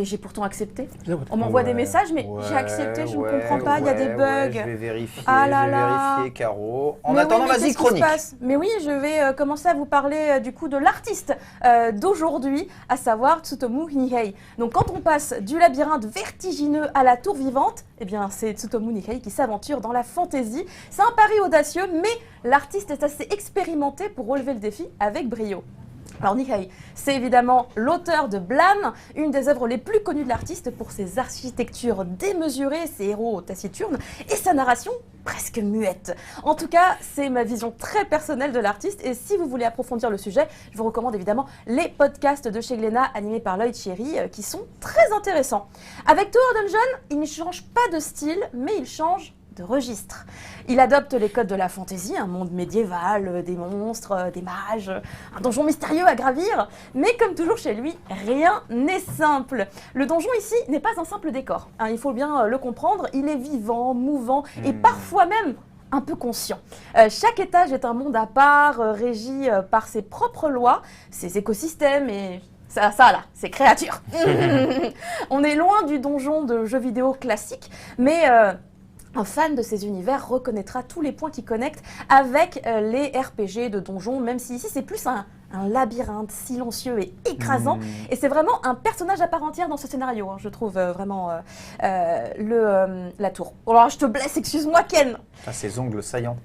J'ai pourtant accepté. On m'envoie des messages, mais j'ai accepté, je ne comprends pas, il y a des bugs. Je vais vérifier, Caro. En attendant, vas-y, chronique. Mais oui, je vais commencer à vous parler du coup de l'artiste d'aujourd'hui, à savoir Tsutomu Nihei. Donc quand on passe du labyrinthe vertigineux à la tour vivante, eh bien c'est Tsutomu Nihei qui s'aventure dans la fantaisie. C'est un pari audacieux, mais l'artiste est assez expérimenté pour relever le défi avec brio. Alors Nihei, c'est évidemment l'auteur de Blam, une des œuvres les plus connues de l'artiste pour ses architectures démesurées, ses héros taciturnes et sa narration presque muette. En tout cas, c'est ma vision très personnelle de l'artiste et si vous voulez approfondir le sujet, je vous recommande évidemment les podcasts de chez Glénat animés par Lloyd Cherry qui sont très intéressants. Avec Tower Dungeon, il ne change pas de style, mais il change de registre. Il adopte les codes de la fantaisie, un monde médiéval, des monstres, des mages, un donjon mystérieux à gravir, mais comme toujours chez lui, rien n'est simple. Le donjon ici n'est pas un simple décor, hein, il faut bien le comprendre, il est vivant, mouvant et parfois même un peu conscient. Chaque étage est un monde à part, régi par ses propres lois, ses écosystèmes et ça là, ses créatures. On est loin du donjon de jeux vidéo classique, mais un fan de ces univers reconnaîtra tous les points qui connectent avec les RPG de donjons, même si ici c'est plus un labyrinthe silencieux et écrasant. Et c'est vraiment un personnage à part entière dans ce scénario, hein, je trouve vraiment la tour. Alors je te blesse, excuse-moi Ken. Ah, ces ongles saillants.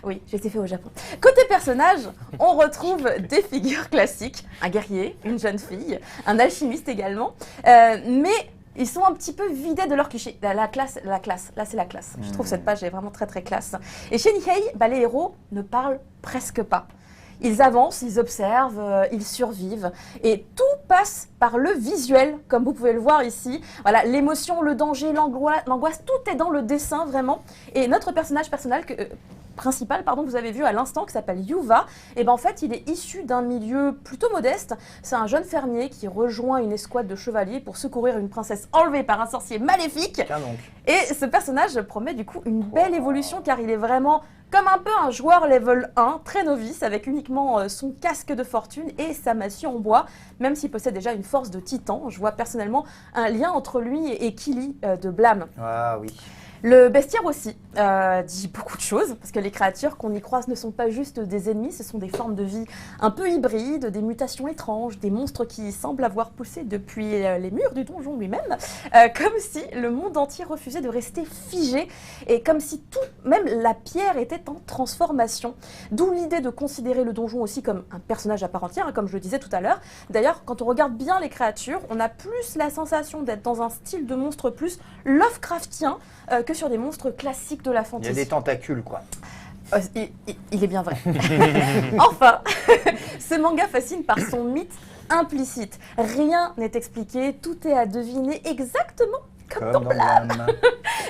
Oui, j'ai été fait au Japon. Côté personnage, on retrouve des figures classiques, un guerrier, une jeune fille, un alchimiste également, mais ils sont un petit peu vidés de leur cliché. La classe, là c'est la classe. Je trouve cette page est vraiment très très classe. Et chez Nihei, les héros ne parlent presque pas. Ils avancent, ils observent, ils survivent. Et tout passe par le visuel, comme vous pouvez le voir ici. Voilà, l'émotion, le danger, l'angoisse, tout est dans le dessin vraiment. Et notre personnage principal, que vous avez vu à l'instant, qui s'appelle Yuva, et en fait, il est issu d'un milieu plutôt modeste. C'est un jeune fermier qui rejoint une escouade de chevaliers pour secourir une princesse enlevée par un sorcier maléfique. Et ce personnage promet du coup une belle évolution, car il est vraiment comme un peu un joueur level 1, très novice, avec uniquement son casque de fortune et sa massue en bois, même s'il possède déjà une force de titan. Je vois personnellement un lien entre lui et Kili de Blam. Ah oui. Le bestiaire aussi dit beaucoup de choses, parce que les créatures qu'on y croise ne sont pas juste des ennemis, ce sont des formes de vie un peu hybrides, des mutations étranges, des monstres qui semblent avoir poussé depuis les murs du donjon lui-même, comme si le monde entier refusait de rester figé, et comme si tout, même la pierre, était en transformation. D'où l'idée de considérer le donjon aussi comme un personnage à part entière, hein, comme je le disais tout à l'heure. D'ailleurs, quand on regarde bien les créatures, on a plus la sensation d'être dans un style de monstre plus Lovecraftien, que sur des monstres classiques de la fantasy. Il y a des tentacules, quoi. Il est bien vrai. Enfin, ce manga fascine par son mythe implicite. Rien n'est expliqué, tout est à deviner exactement comme dans Blam.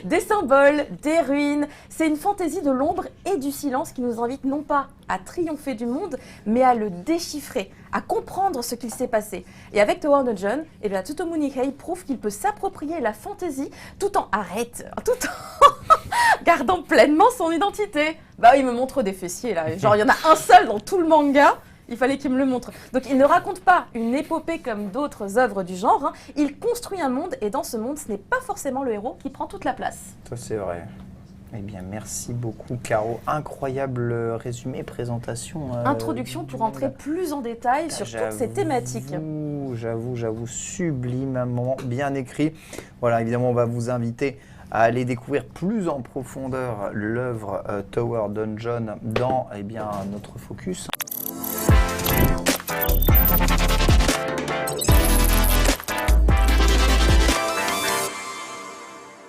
Des symboles, des ruines. C'est une fantaisie de l'ombre et du silence qui nous invite non pas à triompher du monde, mais à le déchiffrer, à comprendre ce qu'il s'est passé. Et avec Tower Dungeon, Tsutomu Nihei prouve qu'il peut s'approprier la fantaisie tout en gardant pleinement son identité. Bah il me montre des fessiers là, genre il y en a un seul dans tout le manga. Il fallait qu'il me le montre. Donc il ne raconte pas une épopée comme d'autres œuvres du genre, hein. Il construit un monde et dans ce monde, ce n'est pas forcément le héros qui prend toute la place. Ça c'est vrai. Eh bien, merci beaucoup, Caro. Incroyable résumé, présentation. Introduction pour entrer plus en détail sur toutes ces thématiques. J'avoue, sublimement bien écrit. Voilà, évidemment, on va vous inviter à aller découvrir plus en profondeur l'œuvre Tower Dungeon dans notre focus